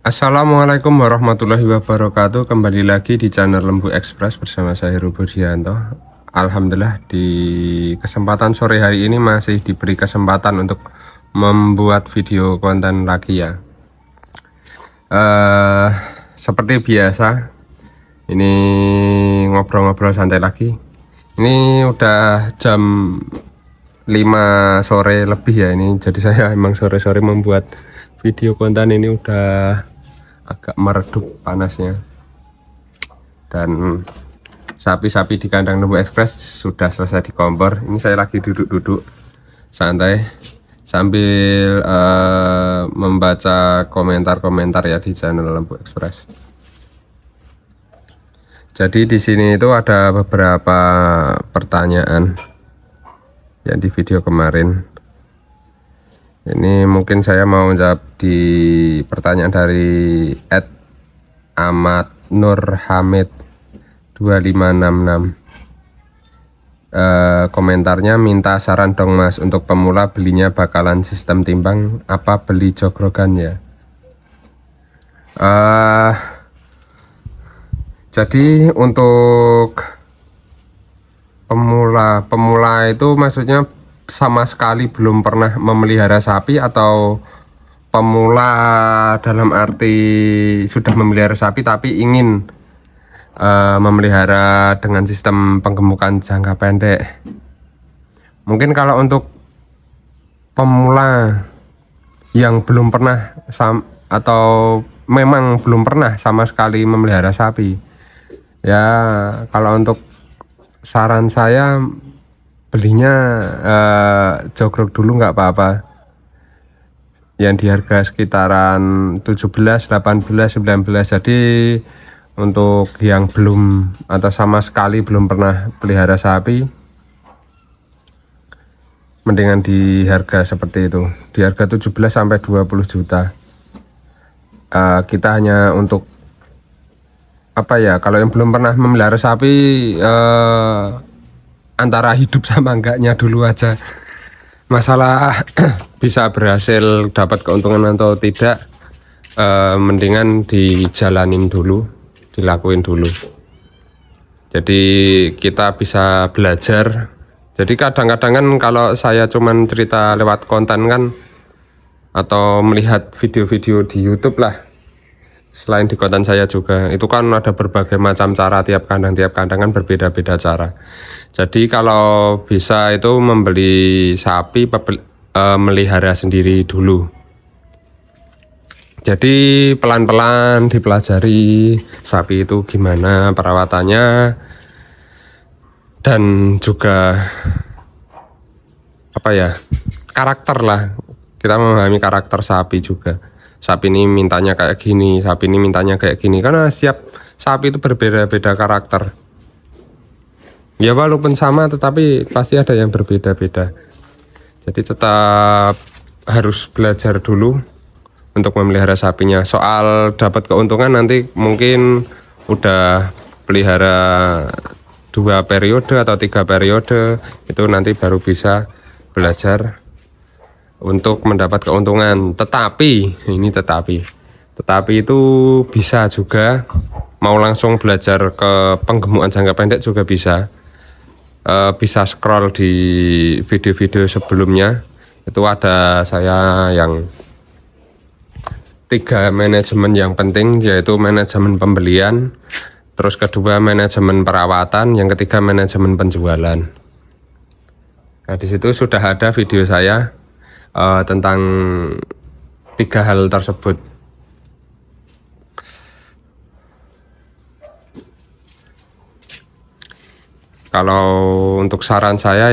Assalamualaikum warahmatullahi wabarakatuh. Kembali lagi di channel Lembu Express bersama saya Heru Budianto. Alhamdulillah di kesempatan sore hari ini masih diberi kesempatan untuk membuat video konten lagi ya. Seperti biasa, ini ngobrol-ngobrol santai lagi. Ini udah jam 5 sore lebih ya ini. Jadi saya emang sore-sore membuat video konten ini udah agak meredup panasnya, dan sapi-sapi di kandang Lembu Express sudah selesai dikompor. Ini saya lagi duduk-duduk santai sambil membaca komentar-komentar ya di channel Lembu Express. Jadi di sini itu ada beberapa pertanyaan yang di video kemarin. Ini mungkin saya mau jawab di pertanyaan dari Ahmad Nur Hamid 2566. Komentarnya, minta saran dong mas, untuk pemula belinya bakalan sistem timbang apa beli jogrogan ya? Jadi untuk pemula itu maksudnya sama sekali belum pernah memelihara sapi, atau pemula dalam arti sudah memelihara sapi tapi ingin memelihara dengan sistem penggemukan jangka pendek? Mungkin kalau untuk pemula yang belum pernah atau memang belum pernah sama sekali memelihara sapi ya, kalau untuk saran saya belinya jogrok dulu nggak apa-apa, yang di harga sekitaran 17, 18, 19. Jadi untuk yang belum atau sama sekali belum pernah pelihara sapi, mendingan di harga seperti itu, di harga 17 sampai 20 juta. Kita hanya untuk apa ya, kalau yang belum pernah memelihara sapi, antara hidup sama enggaknya dulu aja. Masalah bisa berhasil dapat keuntungan atau tidak, mendingan dijalanin dulu, dilakuin dulu. Jadi kita bisa belajar. Jadi kadang-kadang kan kalau saya cuman cerita lewat konten kan, atau melihat video-video di YouTube lah, selain di konten saya juga, itu kan ada berbagai macam cara, tiap kandang kan berbeda-beda cara. Jadi kalau bisa itu membeli sapi, melihara sendiri dulu. Jadi pelan-pelan dipelajari sapi itu gimana perawatannya, dan juga apa ya, karakter lah. Kita memahami karakter sapi juga. Sapi ini mintanya kayak gini, sapi ini mintanya kayak gini, karena setiap sapi itu berbeda-beda karakter. Ya walaupun sama tetapi pasti ada yang berbeda-beda. Jadi tetap harus belajar dulu untuk memelihara sapinya. Soal dapat keuntungan nanti mungkin udah pelihara 2 periode atau 3 periode, itu nanti baru bisa belajar untuk mendapat keuntungan. Tetapi itu bisa juga mau langsung belajar ke penggemukan jangka pendek juga bisa. Bisa scroll di video-video sebelumnya, itu ada saya yang 3 manajemen yang penting, yaitu manajemen pembelian, terus kedua manajemen perawatan, yang ketiga manajemen penjualan. Nah, di situ sudah ada video saya tentang 3 hal tersebut. Kalau untuk saran saya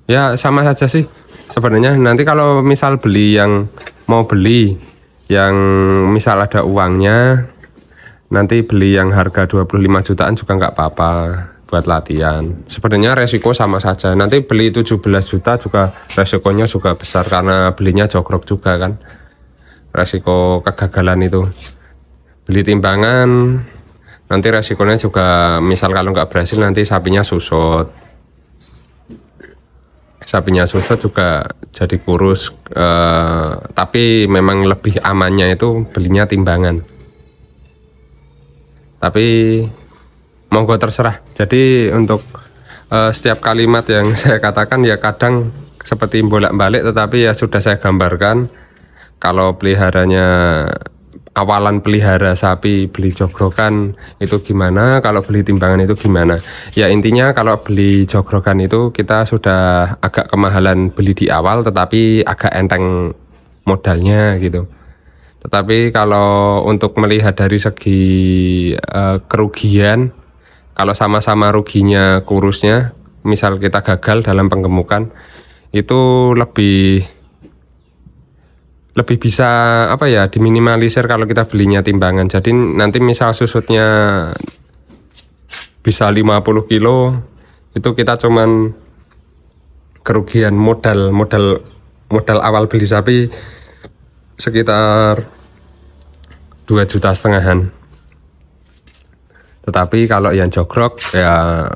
ya sama saja sih sebenarnya. Nanti kalau misal mau beli yang misal ada uangnya, nanti beli yang harga 25 jutaan juga nggak apa-apa buat latihan. Sebenarnya resiko sama saja. Nanti beli 17 juta juga resikonya juga besar, karena belinya jogrok juga kan. Resiko kegagalan itu. Beli timbangan, nanti resikonya juga misal kalau nggak berhasil nanti sapinya susut. sapinya susut juga jadi kurus. Tapi memang lebih amannya itu belinya timbangan. Tapi monggo terserah. Jadi untuk setiap kalimat yang saya katakan ya kadang seperti bolak-balik, tetapi ya sudah saya gambarkan. Kalau peliharanya awalan pelihara sapi beli jogrokan itu gimana, kalau beli timbangan itu gimana. Ya intinya kalau beli jogrokan itu kita sudah agak kemahalan beli di awal, tetapi agak enteng modalnya gitu. Tetapi kalau untuk melihat dari segi kerugian, kalau sama-sama ruginya kurusnya, misal kita gagal dalam penggemukan, itu lebih bisa apa ya, diminimalisir kalau kita belinya timbangan. Jadi nanti misal susutnya bisa 50 kilo, itu kita cuman kerugian modal awal beli sapi sekitar 2,5 jutaan. Tetapi kalau yang jogrok ya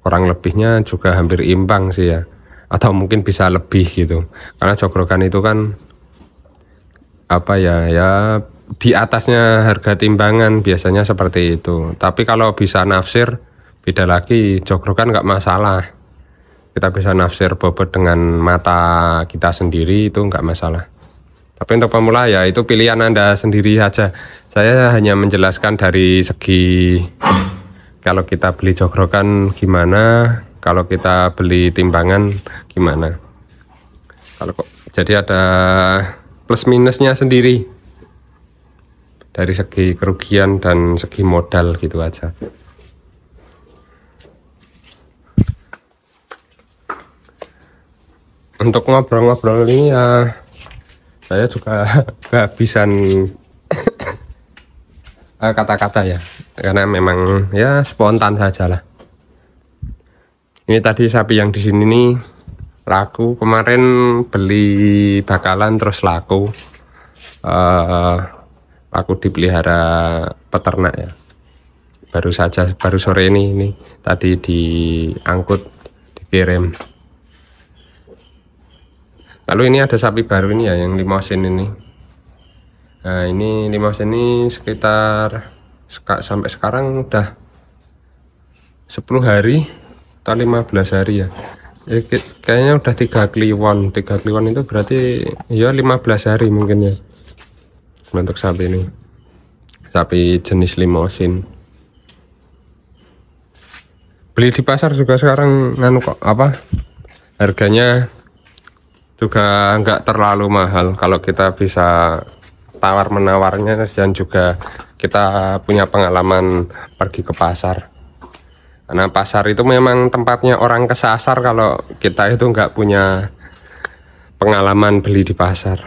kurang lebihnya juga hampir imbang sih ya, atau mungkin bisa lebih gitu, karena jogrokan itu kan apa ya, di atasnya harga timbangan biasanya seperti itu. Tapi kalau bisa nafsir beda lagi, jogrokan nggak masalah, kita bisa nafsir bobot dengan mata kita sendiri, itu nggak masalah. Tapi untuk pemula ya itu pilihan Anda sendiri aja. Saya hanya menjelaskan dari segi kalau kita beli jogrokan gimana, kalau kita beli timbangan gimana. Kalau jadi ada plus minusnya sendiri dari segi kerugian dan segi modal gitu aja. Untuk ngobrol-ngobrol ini ya saya juga kehabisan kata-kata ya, karena memang ya spontan saja lah. Ini tadi sapi yang di sini nih laku, kemarin beli bakalan terus laku dipelihara peternak ya, baru sore ini tadi diangkut dikirim. Lalu ini ada sapi baru ini ya, yang limosin ini. Nah ini limosin ini sekitar sampai sekarang udah 10 hari atau 15 hari ya. Kayaknya udah 3 kliwon itu berarti ya 15 hari mungkin ya untuk sapi ini, sapi jenis limosin. Beli di pasar juga sekarang kok apa, harganya juga nggak terlalu mahal kalau kita bisa tawar menawarnya, dan juga kita punya pengalaman pergi ke pasar. Karena pasar itu memang tempatnya orang kesasar kalau kita itu nggak punya pengalaman beli di pasar.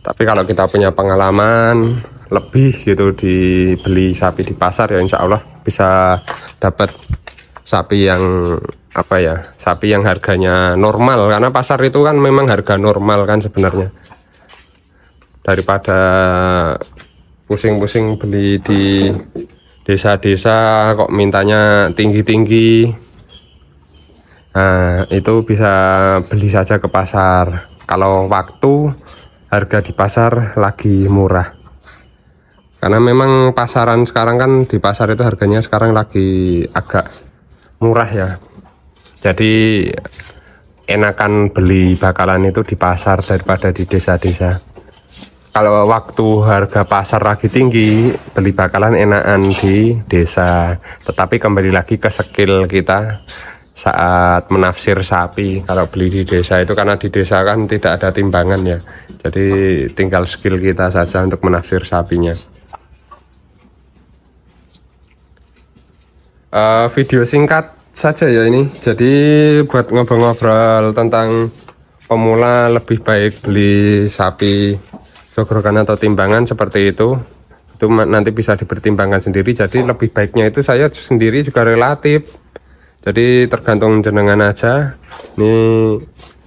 Tapi kalau kita punya pengalaman lebih gitu dibeli sapi di pasar, ya insya Allah bisa dapat sapi yang apa ya, sapi yang harganya normal. Karena pasar itu kan memang harga normal kan sebenarnya, daripada pusing-pusing beli di desa-desa kok mintanya tinggi-tinggi. Nah itu bisa beli saja ke pasar kalau waktu harga di pasar lagi murah. Karena memang pasaran sekarang kan, di pasar itu harganya sekarang lagi agak murah ya. Jadi enakan beli bakalan itu di pasar daripada di desa-desa. Kalau waktu harga pasar lagi tinggi, beli bakalan enakan di desa. Tetapi kembali lagi ke skill kita saat menafsir sapi. Kalau beli di desa itu, karena di desa kan tidak ada timbangan ya, jadi tinggal skill kita saja untuk menafsir sapinya. Video singkat saja ya ini, jadi buat ngobrol-ngobrol tentang pemula lebih baik beli sapi jogrokan atau timbangan seperti itu nanti bisa dipertimbangkan sendiri. Jadi lebih baiknya itu saya sendiri juga relatif, jadi tergantung jenengan aja ini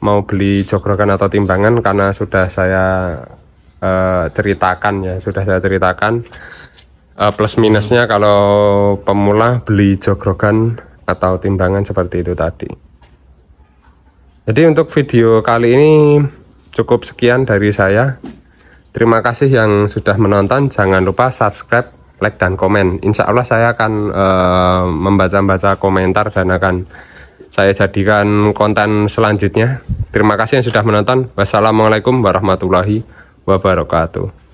mau beli jogrokan atau timbangan. Karena sudah saya ceritakan ya, plus minusnya kalau pemula beli jogrogan atau timbangan seperti itu tadi. Jadi untuk video kali ini cukup sekian dari saya. Terima kasih yang sudah menonton. Jangan lupa subscribe, like, dan komen. Insya Allah saya akan membaca-baca komentar dan akan saya jadikan konten selanjutnya. Terima kasih yang sudah menonton. Wassalamualaikum warahmatullahi wabarakatuh.